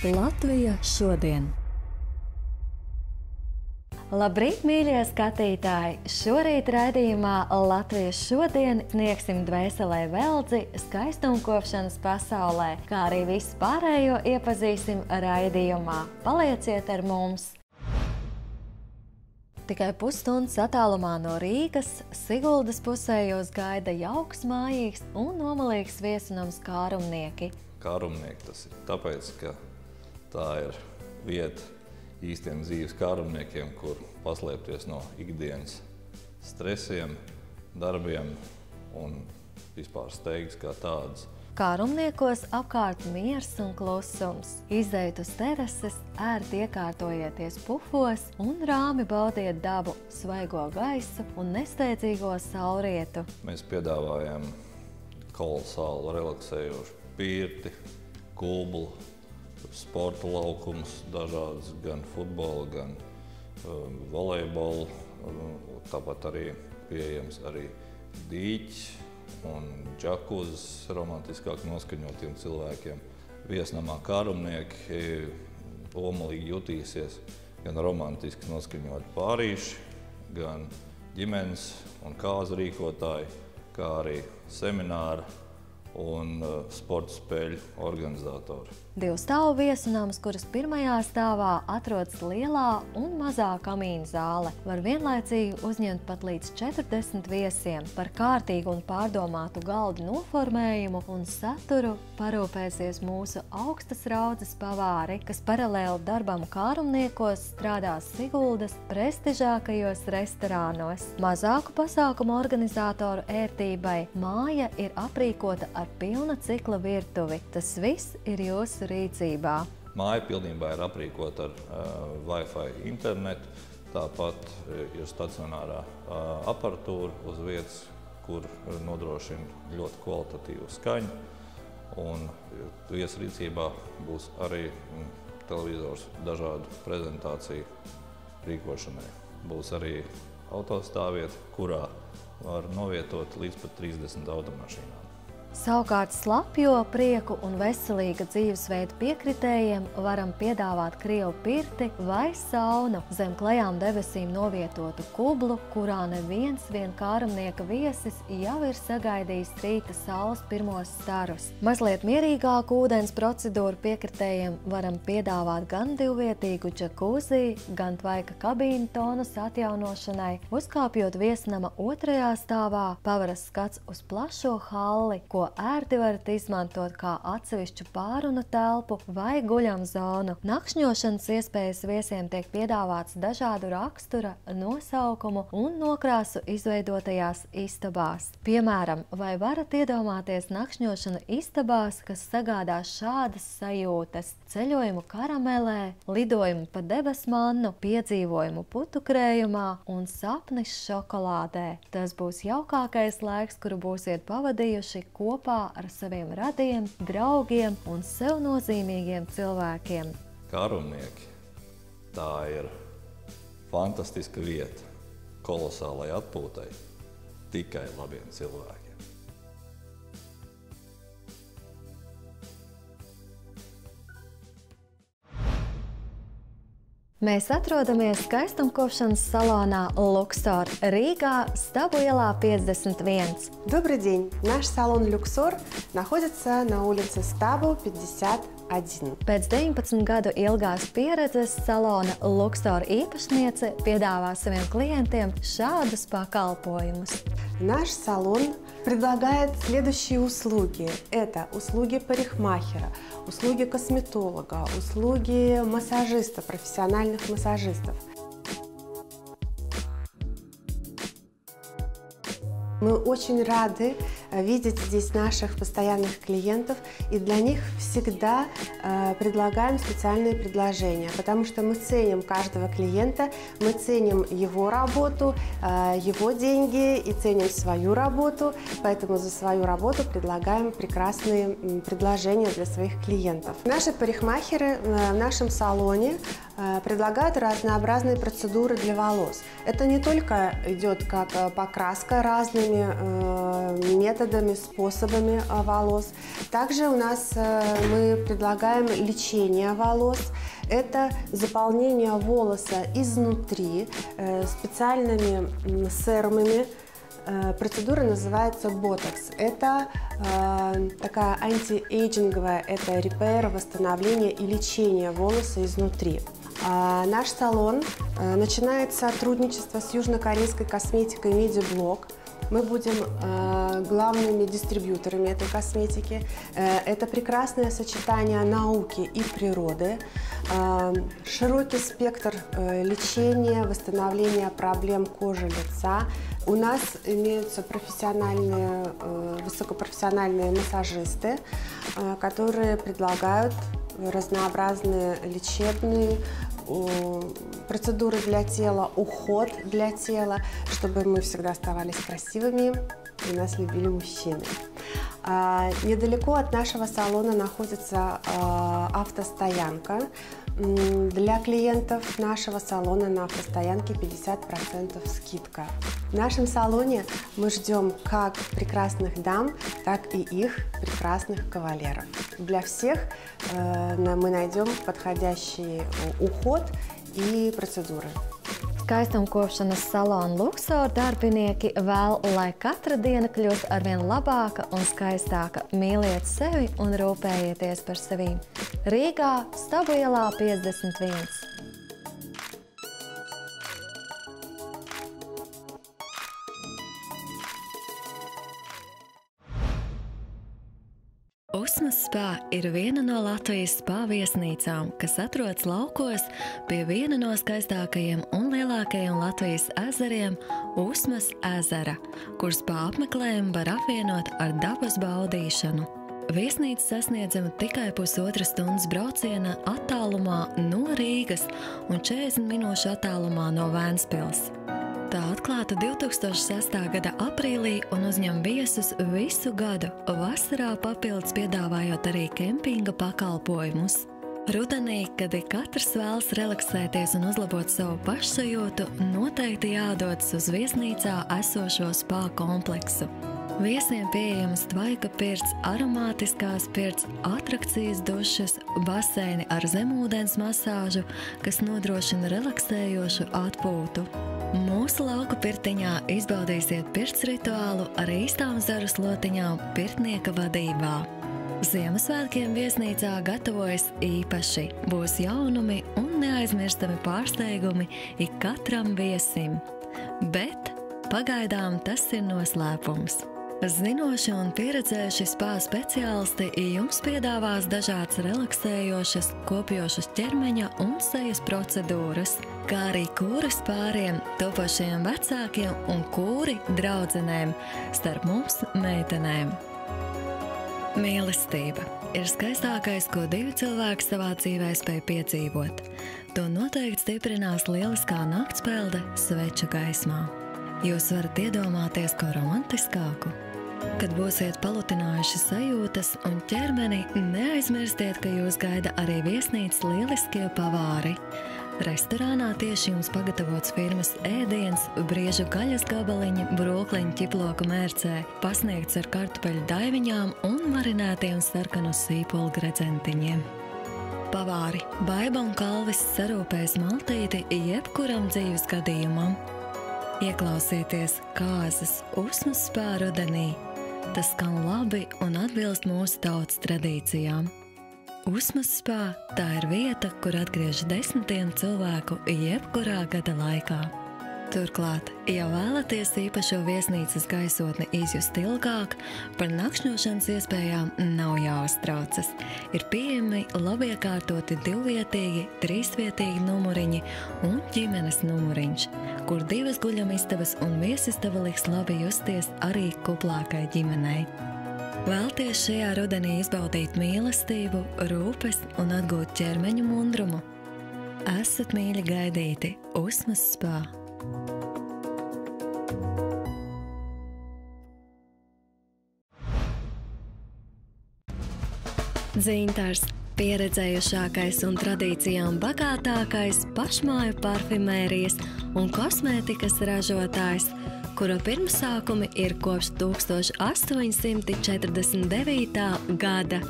Latvija šodien. Labrīt, mīļie skatītāji! Šorīt raidījumā Latvija šodien sniegsim dvēselē veldzi skaistumkopšanas pasaulē, kā arī visu pārējo iepazīsim raidījumā. Palieciet ar mums! Tikai pusstundas attālumā no Rīgas, Siguldas pusē jūs gaida jauks, mājīgs un nomalīgs viesunams Kārumnieki. Kārumnieki tas ir tāpēc, ka tā ir vieta īstiem dzīves kārumniekiem, kur paslēpties no ikdienas stresiem, darbiem un vispār steigas kā tādas. Kārumniekos apkārt miers un klusums. Izejot uz terases, ērti iekārtojieties pufos un rāmi baudiet dabu, svaigo gaisu un nesteidzīgo saulrietu. Mēs piedāvājam kolosālu relaksējošu pirti, kublu, sporta laukumus, dažādas gan futbola, gan volejbola. Tāpat arī pieejams arī dīķis un džakuzes romantiskāk noskaņotiem cilvēkiem. Viesnamā Kārumnieki omalīgi jutīsies gan romantiski noskaņot pārīši, gan ģimenes un kāzu rīkotāji, kā arī semināra un sporta spēļu organizatori. Divu stāvu viesunams, kuras pirmajā stāvā atrodas lielā un mazā kamīna zāle. Var vienlaicīgi uzņemt pat līdz 40 viesiem. Par kārtīgu un pārdomātu galdu noformējumu un saturu parūpēsies mūsu augstas raudzes pavāri, kas paralēli darbam Kārumniekos strādās Siguldas prestižākajos restorānos. Mazāku pasākumu organizatoru ērtībai māja ir aprīkota ar pilna cikla virtuvi. Tas viss ir jūsu rīcībā. Māja pilnībā ir aprīkota ar Wi-Fi internetu, tāpat ir stacionārā aparatūra uz vietas, kur nodrošina ļoti kvalitatīvu skaņu, un viesu rīcībā būs arī televizors dažādu prezentāciju rīkošanai. Būs arī autostāvvieta, kurā var novietot līdz pat 30 automašīnām. Savukārt slapjo, prieku un veselīga dzīvesveida piekritējiem varam piedāvāt krievu pirti vai saunu zem klajām debesīm novietotu kublu, kurā neviens vien Kārumnieka viesis jau ir sagaidījis rīta saules pirmos starus. Mazliet mierīgāku ūdens procedūru piekritējiem varam piedāvāt gan divvietīgu džakuzī, gan tvaika kabīnu tonus atjaunošanai. Uzkāpjot viesnama otrajā stāvā, paveras skats uz plašo halli, ko ērti varat izmantot kā atsevišķu pārunu telpu vai guļam zonu. Nakšņošanas iespējas viesiem tiek piedāvāts dažādu rakstura, nosaukumu un nokrāsu izveidotajās istabās. Piemēram, vai varat iedomāties nakšņošanu istabās, kas sagādās šādas sajūtas: ceļojumu karamelē, lidojumu pa debesmannu, piedzīvojumu putukrējumā un sapnis šokolādē. Tas būs jaukākais laiks, kuru būsiet pavadījuši kopā ar saviem radiem, draugiem un sev nozīmīgiem cilvēkiem. Kārumnieki – tā ir fantastiska vieta kolosālai atpūtai tikai labiem cilvēkiem. Mēs atrodamies skaistumkopšanas salonā Luxor Рīgā, Stabu ielā 51. Добрый день! Наш салон «Люксор» находится на улице Стабу, 51. Pēc 19 gadu ilgās pieredzes salona Luxor īpašniece piedāvā saviem klientiem šādus pakalpojumus. Наш салон предлагает следующие услуги. Это услуги парикмахера, услуги косметолога, услуги массажиста, профессиональных массажистов. Мы очень рады видеть здесь наших постоянных клиентов, и для них всегда предлагаем специальные предложения, потому что мы ценим каждого клиента, мы ценим его работу, его деньги и ценим свою работу, поэтому за свою работу предлагаем прекрасные предложения для своих клиентов. Наши парикмахеры в нашем салоне предлагают разнообразные процедуры для волос. Это не только идет как покраска разными методами, методами, способами волос. Также у нас мы предлагаем лечение волос. Это заполнение волоса изнутри специальными серумами. Процедура называется ботокс. Это такая антиэйджинговая, это репейр, восстановление и лечение волоса изнутри. Наш салон начинает сотрудничество с южнокорейской косметикой Медиблок. Мы будем главными дистрибьюторами этой косметики. Это прекрасное сочетание науки и природы, широкий спектр лечения, восстановления проблем кожи лица. У нас имеются высокопрофессиональные массажисты, которые предлагают разнообразные лечебные процедуры для тела, уход для тела, чтобы мы всегда оставались красивыми и нас любили мужчины. Недалеко от нашего салона находится автостоянка. Для клиентов нашего салона на автостоянке 50% скидка. В нашем салоне мы ждем как прекрасных дам, так и их прекрасных кавалеров. Для всех мы найдем подходящий уход и процедуры. Skaistumkopšanas salona Luxor darbinieki vēl, lai katra diena kļūst arvien labāka un skaistāka. Mīliet sevi un rūpējieties par sevi. Rīgā, Stabu ielā 51. Usmas spā ir viena no Latvijas spā viesnīcām, kas atrodas laukos pie viena no skaistākajiem un lielākajiem Latvijas ezeriem – Usmas ezera, kur spā apmeklējumu var apvienot ar dabas baudīšanu. Viesnīca sasniedzama tikai 1,5 stundas brauciena attālumā no Rīgas un 40 minūšu attālumā no Vēnspils. Tā atklāta 2006. gada aprīlī un uzņem viesus visu gadu, vasarā papildus piedāvājot arī kempinga pakalpojumus. Rudenī, kad katrs vēlas relaksēties un uzlabot savu pašsajūtu, noteikti jādodas uz viesnīcā esošo spā kompleksu. Viesiem pieejamas tvaika pirts, aromātiskās pirts, atrakcijas dušas, baseini ar zemūdens masāžu, kas nodrošina relaksējošu atpūtu. Mūsu lauku pirtiņā izbaudīsiet pirts rituālu ar īstām zaru slotiņām pirtnieka vadībā. Ziemassvētkiem viesnīcā gatavojas īpaši. Būs jaunumi un neaizmirstami pārsteigumi ik katram viesim. Bet pagaidām tas ir noslēpums. Zinoši un pieredzējuši spā speciālisti jums piedāvās dažādas relaksējošas, kopjošas ķermeņa un sejas procedūras, kā arī kūris pāriem, topošiem vecākiem un kūri draudzenēm, starp mums meitenēm. Mīlestība ir skaistākais, ko divi cilvēki savā dzīvē spēj piedzīvot. To noteikti stiprinās lieliskā naktspelde sveču gaismā. Jūs varat iedomāties ko romantiskāku? Kad būsiet palutinājuši sajūtas un ķermeni, neaizmirstiet, ka jūs gaida arī viesnīcas lieliskie pavāri. Restorānā tieši jums pagatavots firmas ēdiens, briežu gaļas gabaliņi, brokliņu ķiploku mērcē, pasniegts ar kartupeļu daiviņām un marinētiem sarkanu sīpolu gredzentiņiem. Pavāri, Baiba un Kalvis sarūpēs maltīti jebkuram dzīves gadījumam. Ieklausieties kāzas Usmas spā rudenī. Tas skan labi un atbilst mūsu tautas tradīcijām. Usmas spā tā ir vieta, kur atgriež desmitiem cilvēku jebkurā gada laikā. Turklāt, ja vēlaties īpašo viesnīcas gaisotni izjust ilgāk, par nakšņošanas iespējām nav jāuztraucas. Ir pieejami labiekārtoti 2-vietīgi, 3-vietīgi numuriņi un ģimenes numuriņš, kur 2 guļamistabas un viesistaba liks labi justies arī kuplākai ģimenei. Vēlties šajā rudenī izbaudīt mīlestību, rūpes un atgūt ķermeņa mundrumu? Esat mīļi gaidīti Usmas spā! Dzintars – pieredzējušākais un tradīcijām bagātākais pašmāju parfimērijas un kosmētikas ražotājs, kura pirmsākumi ir kopš 1849. gada,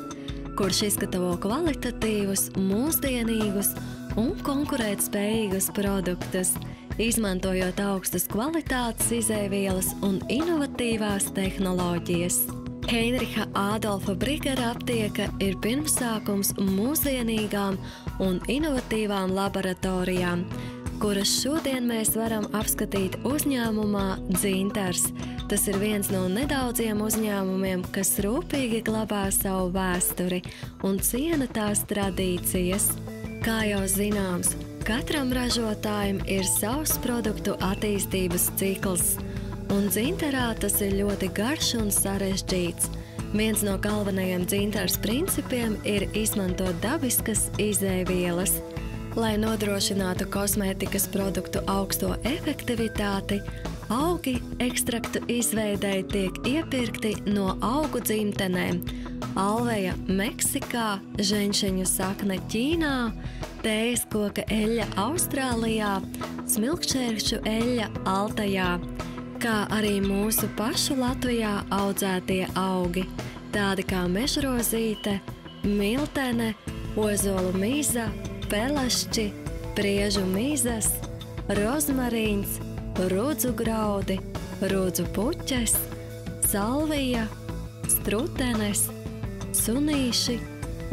kurš izgatavo kvalitatīvus, mūsdienīgus un konkurētspējīgus produktus, izmantojot augstas kvalitātes izēvielas un inovatīvās tehnoloģijas. Heinricha Ādolfa Brigera aptieka ir pirmsākums mūsdienīgām un inovatīvām laboratorijām, kuras šodien mēs varam apskatīt uzņēmumā Dzintars. Tas ir viens no nedaudziem uzņēmumiem, kas rūpīgi glabā savu vēsturi un ciena tās tradīcijas. Kā jau zināms, katram ražotājam ir savs produktu attīstības cikls, un Dzintarā tas ir ļoti garš un sarežģīts. Viens no galvenajiem Dzintars principiem ir izmantot dabiskas izēvielas. Lai nodrošinātu kosmētikas produktu augsto efektivitāti, augi ekstraktu izveidei tiek iepirkti no augu dzimtenēm – alveja Meksikā, ženšeņu sakne Ķīnā, tējas koka eļļa Austrālijā, smilkšķērkšķu eļļa Altajā, kā arī mūsu pašu Latvijā audzētie augi, tādi kā mežrozīte, miltene, ozolu miza, pelašķi, priežu mizas, rozmarīns, rudzu graudi, rudzu puķes, salvija, strutenes, sunīši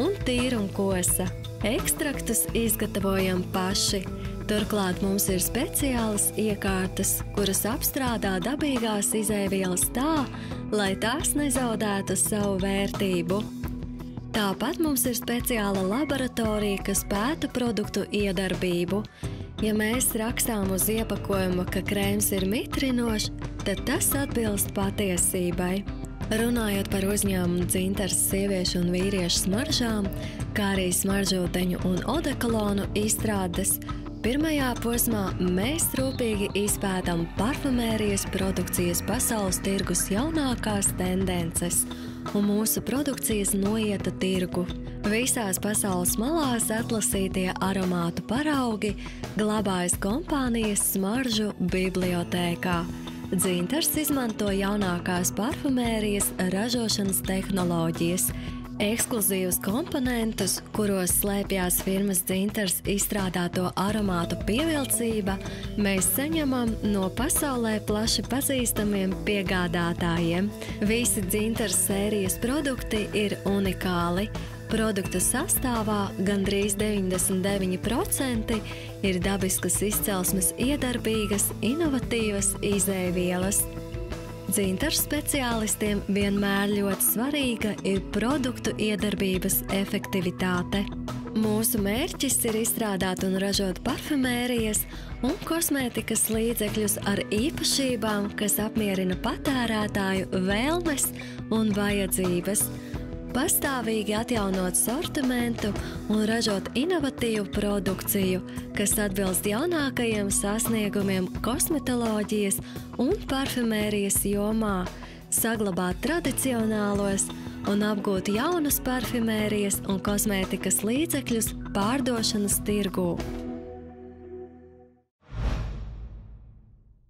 un tīrumkosa. Ekstraktus izgatavojam paši. Turklāt mums ir speciālas iekārtas, kuras apstrādā dabīgās izēvielas tā, lai tās nezaudētu savu vērtību. Tāpat mums ir speciāla laboratorija, kas pēta produktu iedarbību. Ja mēs rakstām uz iepakojuma, ka krēms ir mitrinošs, tad tas atbilst patiesībai. Runājot par uzņēmumu Dzintars sieviešu un vīriešu smaržām, kā arī smaržūteņu un odekolonu izstrādes, pirmajā posmā mēs rūpīgi izpētam parfumērijas produkcijas pasaules tirgus jaunākās tendences un mūsu produkcijas noieta tirgu. Visās pasaules malās atlasītie aromātu paraugi glabājas kompānijas smaržu bibliotēkā. Dzintars izmanto jaunākās parfumērijas ražošanas tehnoloģijas, ekskluzīvus komponentus, kuros slēpjās firmas Dzintars izstrādāto aromātu pievilcība, mēs saņemam no pasaulē plaši pazīstamiem piegādātājiem. Visi Dzintars sērijas produkti ir unikāli. Produktu sastāvā gandrīz 99% ir dabiskas izcelsmes iedarbīgas, inovatīvas izēvielas. Dzintars speciālistiem vienmēr ļoti svarīga ir produktu iedarbības efektivitāte. Mūsu mērķis ir izstrādāt un ražot parfumērijas un kosmētikas līdzekļus ar īpašībām, kas apmierina patērētāju vēlmes un vajadzības. Pastāvīgi atjaunot sortimentu un ražot inovatīvu produkciju, kas atbilst jaunākajiem sasniegumiem kosmetoloģijas un parfumērijas jomā, saglabāt tradicionālos un apgūt jaunus parfumērijas un kosmētikas līdzekļus pārdošanas tirgū.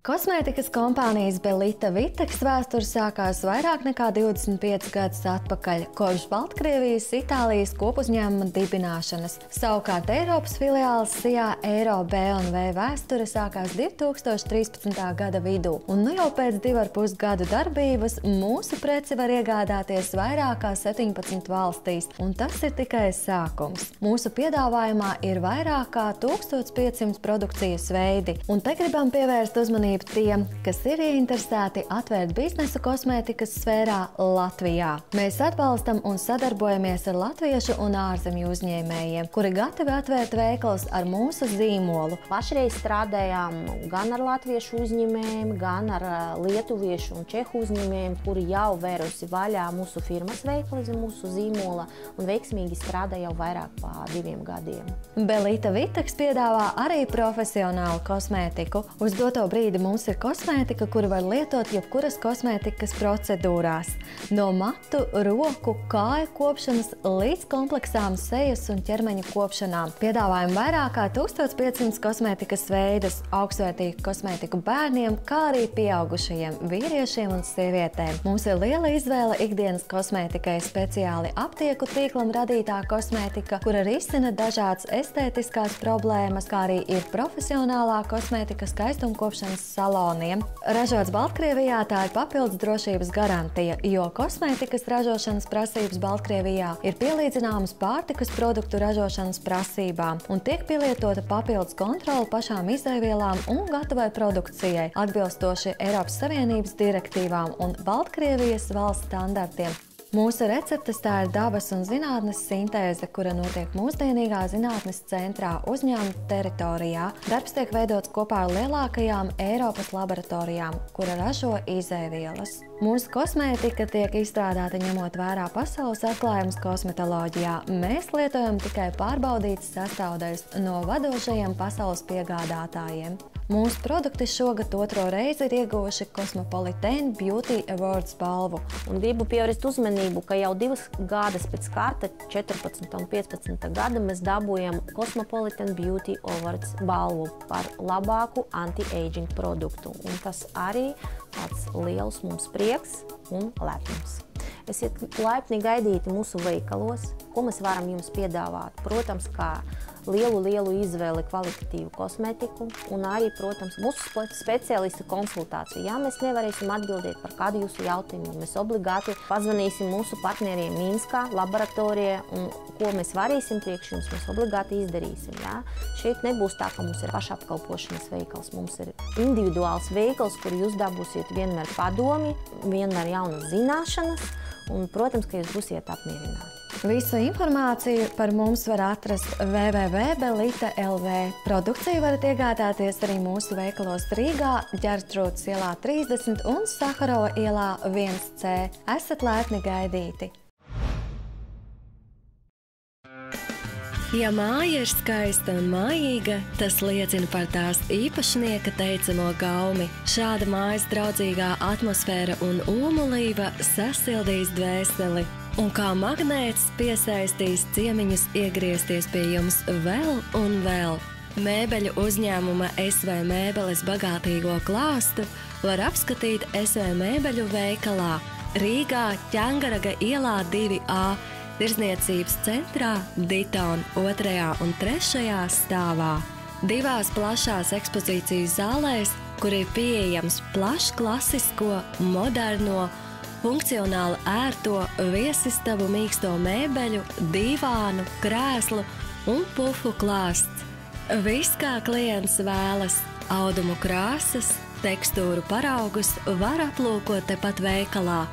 Kosmētikas kompānijas Belita Vitex vēsture sākās vairāk nekā 25 gadus atpakaļ, kopš Baltkrievijas, Itālijas kopuzņēmuma dibināšanas. Savukārt Eiropas filiāles Sijā Eiro B&V vēsture sākās 2013. gada vidū, un nu jau pēc 2,5 gadu darbības mūsu preci var iegādāties vairāk kā 17 valstīs, un tas ir tikai sākums. Mūsu piedāvājumā ir vairāk kā 1500 produkcijas veidi, un te gribam pievērst uzmanību tiem, kas ir ieinteresēti atvērt biznesu kosmētikas sfērā Latvijā. Mēs atbalstam un sadarbojamies ar latviešu un ārzemju uzņēmējiem, kuri gatavi atvērt veikalus ar mūsu zīmolu. Pašreiz strādājām gan ar latviešu uzņēmējiem, gan ar lietuviešu un čehu uzņēmējiem, kuri jau vērusi vaļā mūsu firmas veikali zem mūsu zīmola un veiksmīgi strādā jau vairāk pa 2 gadiem. Belita Vitex piedāvā arī profesionālu kosmētiku. Uz doto brīdi mums ir kosmētika, kuru var lietot jebkuras kosmētikas procedūrās. No matu, roku, kāju kopšanas līdz kompleksām sejas un ķermeņa kopšanām. Piedāvājam vairāk kā 1500 kosmētikas veidus, augstvērtīgu kosmētiku bērniem, kā arī pieaugušajiem vīriešiem un sievietēm. Mums ir liela izvēle ikdienas kosmētikai, speciāli aptieku tīklam radītā kosmētika, kura risina dažādas estētiskās problēmas, kā arī ir profesionālā kosmētika skaistumkopšanas saloniem. Ražots Baltkrievijā, tā ir papildus drošības garantija, jo kosmētikas ražošanas prasības Baltkrievijā ir pielīdzināmas pārtikas produktu ražošanas prasībām un tiek pielietota papildus kontrole pašām izēvielām un gatavai produkcijai, atbilstoši Eiropas Savienības direktīvām un Baltkrievijas valsts standartiem. Mūsu receptes tā ir dabas un zinātnes sintēze, kura notiek mūsdienīgā zinātnes centrā uzņēmuma teritorijā. Darbs tiek veidots kopā ar lielākajām Eiropas laboratorijām, kura ražo izēvielas. Mūsu kosmētika tiek izstrādāta ņemot vērā pasaules atklājumus kosmetoloģijā. Mēs lietojam tikai pārbaudītas sastāvdaļas no vadošajiem pasaules piegādātājiem. Mūsu produkti šogad 2. reizi ir ieguvuši Cosmopolitan Beauty Awards balvu. Un gribu pievērst uzmanību, ka jau 2 gadus pēc kārta, 14. un 15. gada, mēs dabūjam Cosmopolitan Beauty Awards balvu par labāku anti-aging produktu. Un tas arī tāds liels mums prieks un lepnums. Esiet laipni gaidīti mūsu veikalos, ko mēs varam jums piedāvāt. Protams, kā lielu izvēli kvalitatīvu kosmētiku un arī, protams, mūsu speciālistu konsultāciju. Ja mēs nevarēsim atbildēt par kādu jūsu jautājumu, mēs obligāti pazvanīsim mūsu partneriem Minskā, laboratorijā, un ko mēs varēsim priekš jums, mēs obligāti izdarīsim. Ja? Šeit nebūs tā, ka mums ir pašapkalpošanas veikals. Mums ir individuāls veikals, kur jūs dabūsiet vienmēr padomi, vienmēr jaunas zināšanas, un, protams, ka jūs būsiet apmierināti. Visu informāciju par mums var atrast www.belita.lv. Produkciju varat iegādāties arī mūsu veikalos Rīgā, Ģertrūdes ielā 30 un Saharova ielā 1C. Esat laipni gaidīti! Ja māja ir skaista un mājīga, tas liecina par tās īpašnieka teicamo gaumi. Šāda mājas draudzīgā atmosfēra un ūmulība sasildīs dvēseli. Un kā magnēts piesaistīs ciemiņus iegriezties pie jums vēl un vēl. Mēbeļu uzņēmuma SV Mēbeles bagātīgo klāstu var apskatīt SV Mēbeļu veikalā Rīgā, Ķengaraga ielā 2A, Tirzniecības centrā Ditona 2. un 3. stāvā. 2 plašās ekspozīcijas zālēs, kur ir pieejams plašs klasisko, moderno, funkcionāli ērto viesistabu mīksto mēbeļu, divānu, krēslu un pufu klāsts. Viss, kā klients vēlas, audumu krāsas, tekstūru paraugus var aplūkot tepat veikalā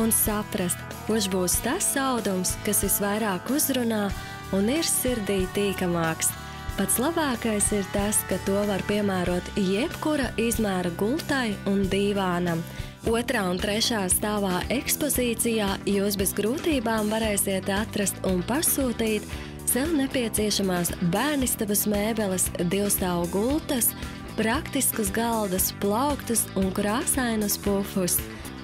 un saprast, kurš būs tas audums, kas visvairāk uzrunā un ir sirdī tīkamāks. Pats labākais ir tas, ka to var piemērot jebkura izmēra gultai un divānam. 2. un 3. stāvā ekspozīcijā jūs bez grūtībām varēsiet atrast un pasūtīt sev nepieciešamās bērnistabas mēbeles, 2-stāvu gultas, praktiskus galdas, plauktus un krāsainus pufus.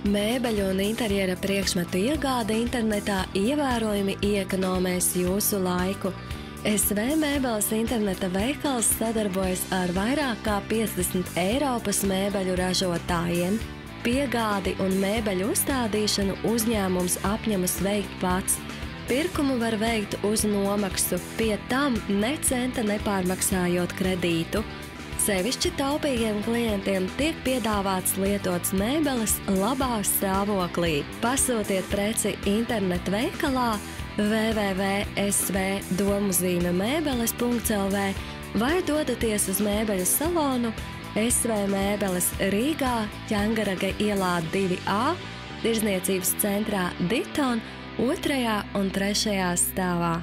Mēbeļu un interjera priekšmetu iegāde internetā ievērojami iekonomēs jūsu laiku. SV Mēbeles interneta veikals sadarbojas ar vairāk kā 50 Eiropas mēbeļu ražotājiem. Piegādi un mēbeļu uzstādīšanu uzņēmums apņemas veikt pats. Pirkumu var veikt uz nomaksu, pie tam ne centa nepārmaksājot kredītu. Sevišķi taupīgiem klientiem tiek piedāvāts lietots mēbeles labā stāvoklī. Pasūtiet preci internetu veikalā www.svdomuzīmemēbeles.lv vai dodaties uz mēbeļu salonu SV Mēbeles Rīgā, Ķengaraga ielā 2A, Tirzniecības centrā Ditona 2. un 3. stāvā.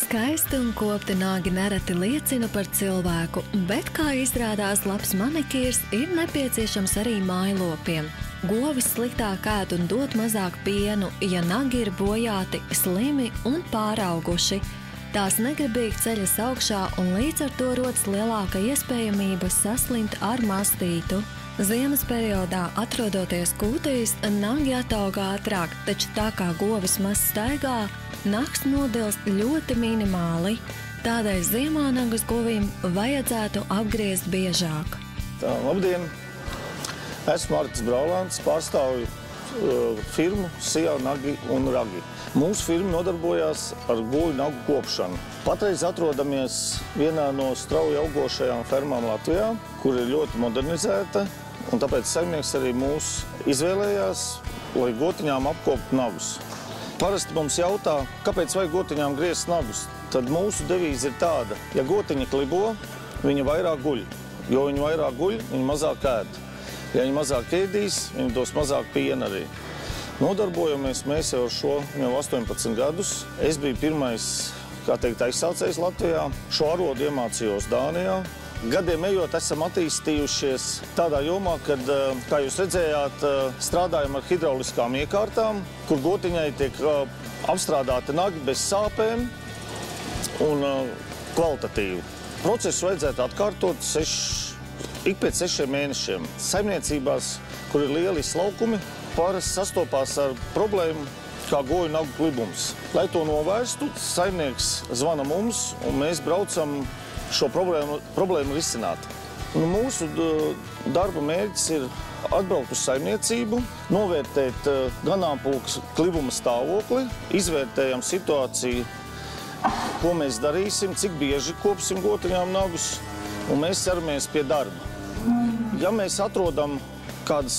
Skaisti un kopti nāgi nereti liecina par cilvēku, bet, kā izrādās, labs manikīrs ir nepieciešams arī mājlopiem. Govis sliktāk ēd un dod mazāk pienu, ja nagi ir bojāti, slimi un pārauguši. Tās negribīgi ceļas augšā un līdz ar to rodas lielāka iespējamība saslimt ar mastītu. Ziemas periodā, atrodoties kūtīs, nagi ataug ātrāk, taču tā kā govis maz staigā, nags nodilst ļoti minimāli. Tādēļ ziemā nagus govīm vajadzētu apgriezt biežāk. Labdien! Esmu Artis Braulāns, pārstāvu firmu Sijā Nagi un Ragi. Mūsu firma nodarbojās ar goju nagu kopšanu. Patreiz atrodamies vienā no strauji augošajām fermām Latvijā, kur ir ļoti modernizēta, un tāpēc saimnieks arī mūs izvēlējās, lai gotiņām apkoptu nagus. Parasti mums jautā, kāpēc vajag gotiņām griezt nagus. Tad mūsu devīze ir tāda, ja gotiņa klibo, viņa vairāk guļ. Jo viņa vairāk guļ, viņa mazāk ēd. Ja viņa mazāk ēdīs, viņa dos mazāk piena arī. Nodarbojamies mēs jau ar šo jau 18 gadus. Es biju pirmais, kā teikt, aizsācējs Latvijā. Šo arodu iemācījos Dānijā. Gadiem ejot esam attīstījušies tādā jomā, kad, kā jūs redzējāt, strādājam ar hidrauliskām iekārtām, kur gotiņai tiek apstrādāti nagi bez sāpēm un kvalitatīvi. Procesu vajadzētu atkārtot ik pēc 6 mēnešiem. Saimniecībās, kur ir lieli izlaukumi, parasti sastopās ar problēmu kā goju nagu klibums. Lai to novērstu, saimnieks zvana mums, un mēs braucam šo problēmu risināt. Mūsu darba mērķis ir atbraukt uz saimniecību, novērtēt ganāmpulka klibuma stāvokli, izvērtējam situāciju, ko mēs darīsim, cik bieži kopsim gotiņām nagus, un mēs ķeramies pie darba. Ja mēs atrodam kādas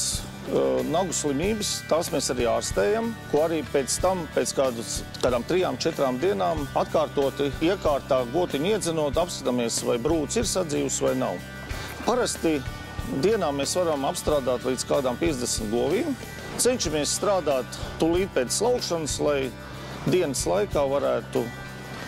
nagu slimības, tās mēs arī ārstējam, ko arī pēc tam, pēc kādām 3-4 dienām atkārtoti iekārtā gotiņu iedzenot, apskatāmies, vai brūcis ir sadzīvs vai nav. Parasti dienā mēs varam apstrādāt līdz kādām 50 govīm. Cenšamies strādāt tūlīt pēc slaukšanas, lai dienas laikā varētu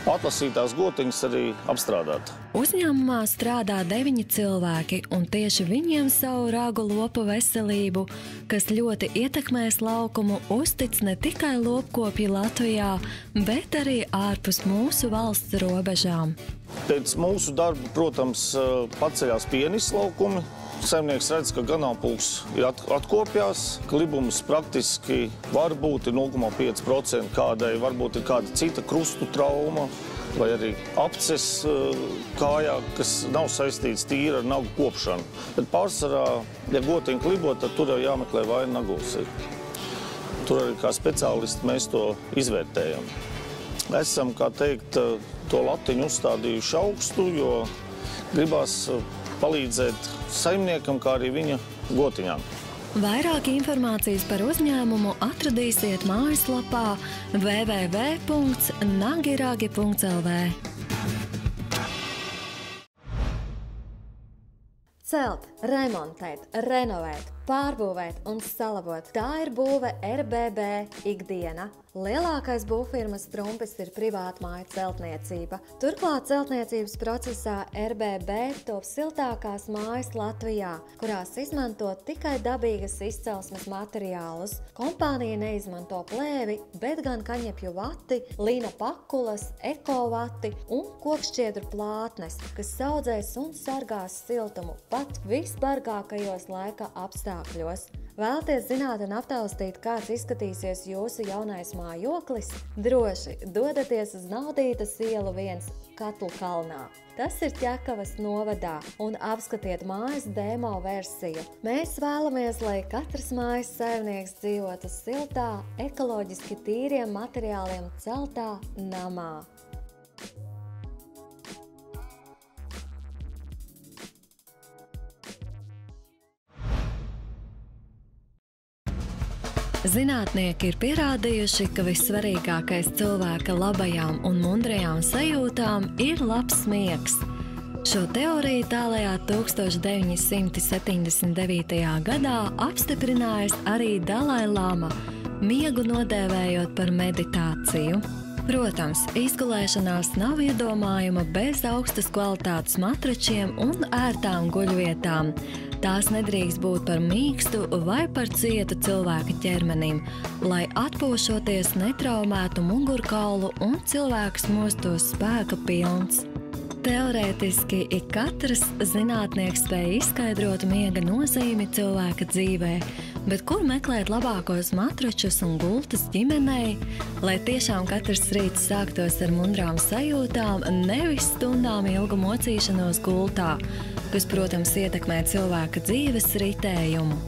atlasītās gotiņas arī apstrādāt. Uzņēmumā strādā 9 cilvēki, un tieši viņiem savu ragu lopu veselību, kas ļoti ietekmēs laukumu, uztic ne tikai lopkopji Latvijā, bet arī ārpus mūsu valsts robežām. Pēc mūsu darba, protams, paceļās piena izlaukumi. Saimnieks redz, ka ganāmpulks ir atkopjās, klibums praktiski var būt 0,5%, kādai varbūt ir kāda cita krustu trauma, vai arī apces kājā, kas nav saistīts tīri ar nagu kopšanu. Bet pārsvarā, ja gotiņa klibo, tad tur jau jāmeklē vaina nagos. Tur arī kā speciālisti mēs to izvērtējam. Esam, kā teikt, to latiņu uzstādījuši augstu, jo gribās palīdzēt saimniekam, kā arī viņa gotiņām. Vairāk informācijas par uzņēmumu atradīsiet mājaslapā www.nagiragi.lv. Celt, remontēt, renovēt, pārbūvēt un salabot. Tā ir būve RBB ikdiena. Lielākais būvfirmas trumpis ir privātmāju celtniecība. Turklāt celtniecības procesā RBB top siltākās mājas Latvijā, kurās izmanto tikai dabīgas izcelsmes materiālus. Kompānija neizmanto plēvi, bet gan kaņepju vati, lina pakulas, ekovati un kokšķiedru plātnes, kas saudzēs un sargās siltumu pat visbargākajos laika apstākļos. Vēlaties zināt un aptaustīt, kāds izskatīsies jūsu jaunais mājoklis? Droši dodaties uz Naudītas ielu 1 Katlu kalnā. Tas ir Ķekavas novadā, un apskatiet mājas demo versiju. Mēs vēlamies, lai katrs mājas saimnieks dzīvotu siltā, ekoloģiski tīriem materiāliem celtā namā. Zinātnieki ir pierādījuši, ka vissvarīgākais cilvēka labajām un mundrajām sajūtām ir labs miegs. Šo teoriju tālajā 1979. gadā apstiprinājis arī Dalai Lama, miegu nodēvējot par meditāciju. Protams, izgulēšanās nav iedomājama bez augstas kvalitātes matračiem un ērtām guļvietām. Tās nedrīkst būt par mīkstu vai par cietu cilvēka ķermenim, lai atpūšoties netraumētu mugurkaulu un cilvēks mostos spēka pilns. Teorētiski katrs zinātnieks spēj izskaidrot miega nozīmi cilvēka dzīvē, bet kur meklēt labākos matračus un gultas ģimenei, lai tiešām katrs rīts sāktos ar mundrām sajūtām, nevis stundām ilgu mocīšanos gultā, kas, protams, ietekmē cilvēka dzīves ritējumu.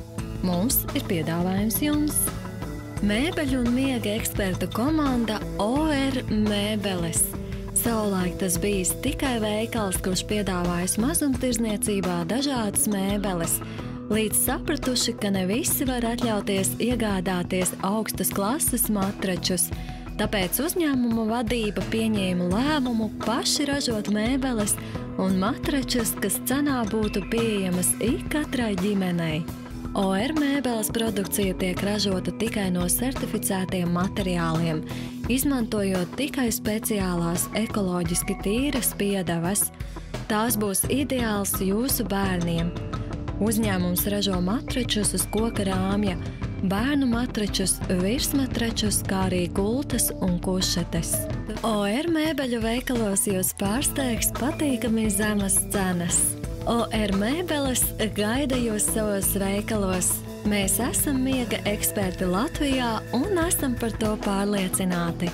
Mums ir piedāvājums jums. Mēbeļu un miega ekspertu komanda OR Mēbeles. Savulaik tas bijis tikai veikals, kurš piedāvājas mazumtirdzniecībā dažādas mēbeles, līdz sapratuši, ka ne visi var atļauties iegādāties augstas klases matračus. Tāpēc uzņēmuma vadība pieņēma lēmumu paši ražot mēbeles un matračus, kas cenā būtu pieejamas ikatrai ģimenei. OR mēbeles produkcija tiek ražota tikai no certificētiem materiāliem, izmantojot tikai speciālās ekoloģiski tīras piedevas. Tās būs ideāls jūsu bērniem. Uzņēmums ražo matračus uz koka rāmja, bērnu matračus, virsmatračus, kā arī gultas un kušetes. OR mēbeļu veikalos jūs pārsteigs patīkami zemas cenas. OR Mēbeles gaida jūs savos veikalos. Mēs esam miega eksperti Latvijā un esam par to pārliecināti.